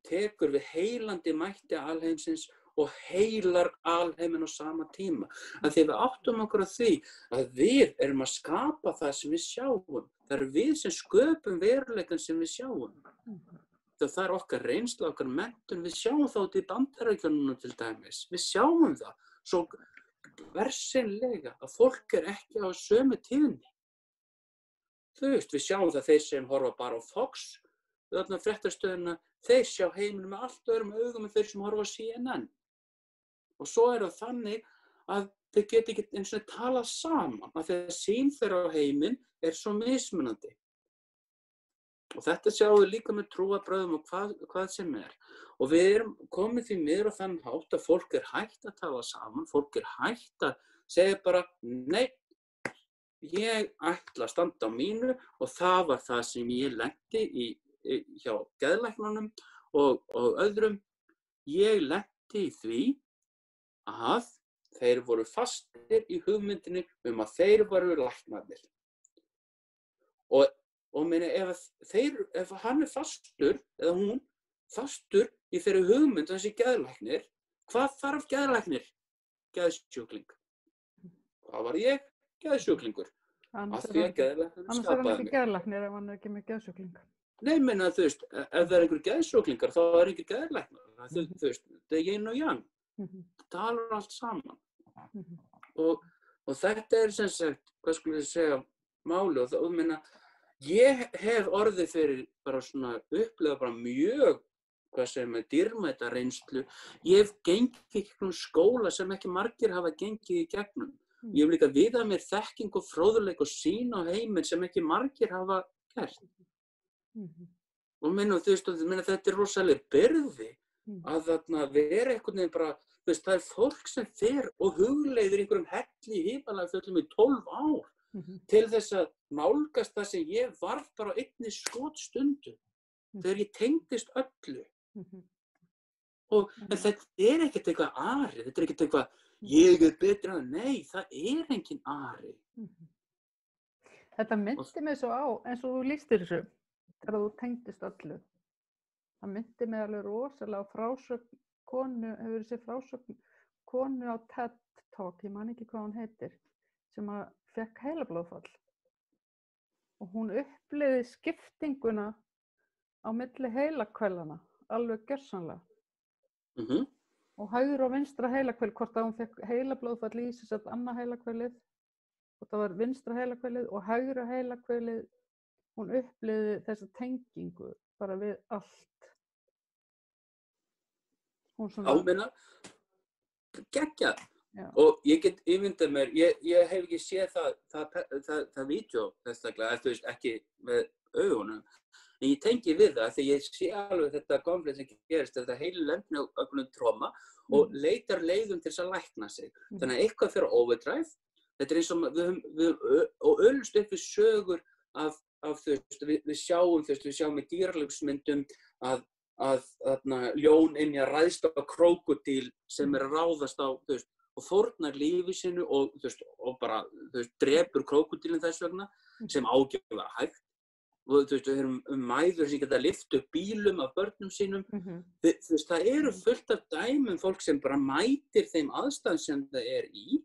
tekur við heilandi mætti alheimsins og heilar alheiminn á sama tíma. Að því við áttum okkur á því að við erum að skapa það sem við sjáum. Það eru við sem sköpum veruleikann sem við sjáum. Það er okkar reynsla, okkar menntun, við sjáum það út í Bandaríkjunum til dæmis. Við sjáum það svo bersýnilega að fólk er ekki á sömu tíðni. Þú veist, við sjáum það þeir sem horfa bara á Fox, þarna fréttastöðina, þeir sjá heiminn með allt öðrum augum en þeir sem horfa á CNN. Og svo er það þannig að þeir geta ekki eins og talað saman, af því að sýn þeirra á heiminn er svo mismunandi. Og þetta sjáum við líka með trúarbrögðum og hvað sem er. Og við erum komið því miður á þann hátt að fólk er hætt að tala saman, fólk er hætt að segja bara, nei, ég ætla að standa á mínu og það var það sem ég lenti hjá geðlæknunum og öðrum. Ég lenti í því að þeir voru fastir í hugmyndinni að þeir voru læknarnir. Og meina, ef hann er fastur, eða hún, fastur í þeirri hugmynd þessi geðlæknir, hvað þarf geðlæknir? Geðsjúkling. Hvað var ég? Geðsjúklingur. Af því að geðlæknir Annars er hann ekki geðlæknir ef hann er ekki með geðsjúkling. Nei, meina, þú veist, ef það er einhver geðsjúklingar, þá er ekki geðlæknir. Þú veist, það er yin og yang. Það talar allt saman. Og þetta er sem sagt, hvað skulle ég segja, máli og meina, ég hef orðið fyrir bara svona upplega bara mjög, hvað segir maður, dýrmæta reynslu. Ég hef gengið í gegnum skóla sem ekki margir hafa gengið í gegnum. Ég hef líka viðað mér þekking og fróðleik og sýn á heiminn sem ekki margir hafa gert. Og meina, þú veist, þetta er rosalega byrði að þarna vera einhvern veginn bara, þú veist, það er fólk sem fer og hugleiðir einhverjum helli í Himalajafjöllum í 12 ár. Til þess að nálgast það sem ég varð bara á einni skotstundu þegar ég tengdist öllu. En þetta er ekkert eitthvað ari, þetta er ekkert eitthvað ég er betra en nei, það er engin ari. Þetta myndi mig svo á, eins og þú lýstir þessu, þegar þú tengdist öllu. Það myndi mig alveg rosalega á frásögn konu, hefur þessi frásögn konu á TED Talk, ég man ekki hvað hún heitir, sem að fekk heilablóðfall og hún upplifði skiptinguna á milli heilahvelana alveg gjörsamlega. Og hægri og vinstra heilahvel, hvort að hún fekk heilablóðfall í sem sagt annað heilahvelið og það var vinstra heilahvelið og hægra heilahvelið, hún upplifði þessa tengingu bara við allt. Hún svona... Áminna, geggjað. Já. Og ég get ímyndað mér, ég hef ekki séð það vídeó þessaklega, þú veist, ekki með augunum, en ég tengi við það þegar ég sé alveg þetta konflikt sem gerist, þetta heilu lendni og öllum tróma og leitar leiðum til þess að lækna sig. Þannig að eitthvað fyrir overdrive, þetta eins og og öllust upp við sögur af þú veist, við sjáum í dýralífsmyndum að ljón inn í að ræðst á krókódíl sem að ráðast á, þú veist, og fórnar lífi sínu og, þú veist, og bara, þú veist, drepur krókódílinn þess vegna, sem ágæflega hægt. Og þú veist, við erum mæður sem geta lyft upp bílum af börnum sínum. Þú veist, það eru fullt af dæmum fólk sem bara mætir þeim aðstæðum sem það er í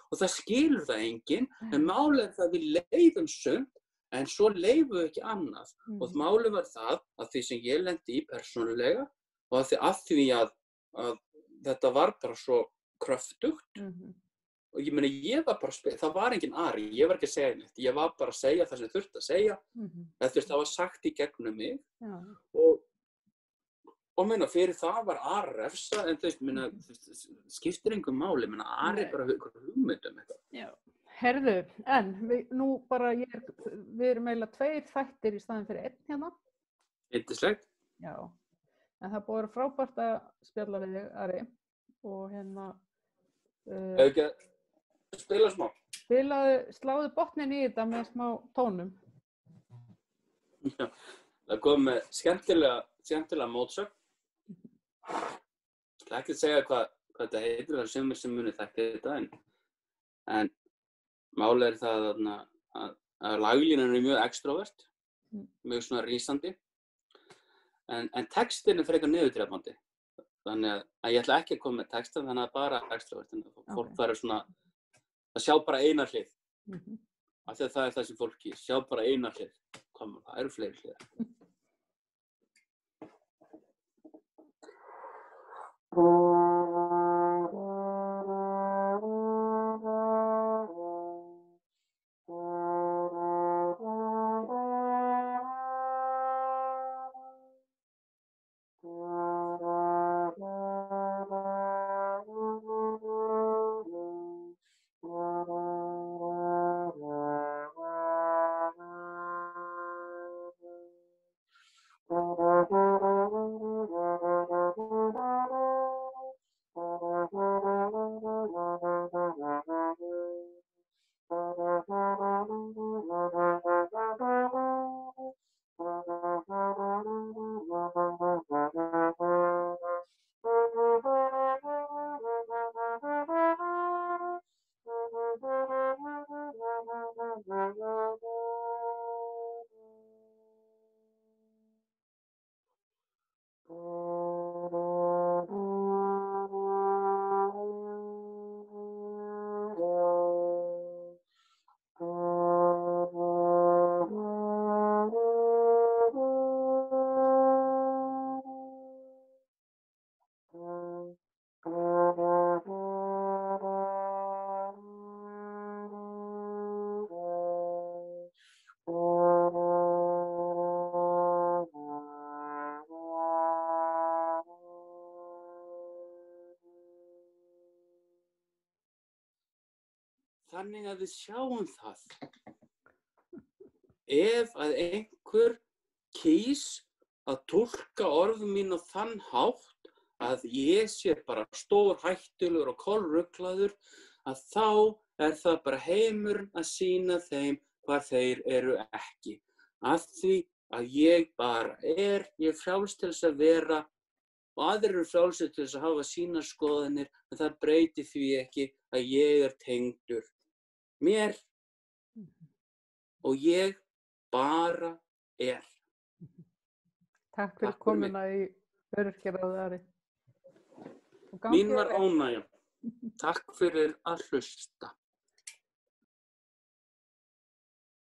og það skilur það enginn, en málið er það við leyfum sumt, en svo leyfum við ekki annað. Og málið var það að því sem ég lendi í persónulega og að því að þetta var bara svo kröftugt. Og ég meina, ég var bara það var enginn Ari, ég var ekki að segja neitt, ég var bara að segja það sem þurfti að segja, þú veist, það var sagt í gegnum mig, og meina, fyrir það var Ari refsa, en þú veist, meina, skiptir engum máli, meina, Ari bara hugmyndum eitthvað. Já, herðu, en nú bara, við erum eiginlega 2 þættir í staðinn fyrir 1 hérna. Yndislegt. Já, en það búið að vera frábært að spjalla við þig, Ari, og hérna... Ekki að spila smá. Sláðu botnin í þetta með smá tónum. Já, það kom með skemmtilega mótsögn. Ég ætla ekki að segja hvað þetta heitir, það er sumir sem muni þekki þetta, en málið er það að laglínan er mjög extrovert, mjög svona rísandi, en textin er frekar niðurdrepandi. Þannig að ég ætla ekki að koma með texta, þannig að bara extrovert, þannig að fólk verður svona að sjá bara eina hlið. Af því að það er það sem fólk sjá bara eina hlið. Koma, það eru fleiri hliðar. Þannig að við sjáum það. Ef að einhver kýs að túlka orðum mín á þann hátt að ég sé bara stórhættulegur og kolruglaður, að þá er það bara heimurinn að sýna þeim hvar þeir eru ekki. Af því að ég bara ég er frjáls til þess að vera og aðrir eru frjálsir til þess að hafa sínar skoðanir, en það breytir því ekki að ég er tengdur mér og ég bara er. Takk fyrir komuna í Öryrkjaráðið, Ari. Mín var ánægja. Takk fyrir að hlusta.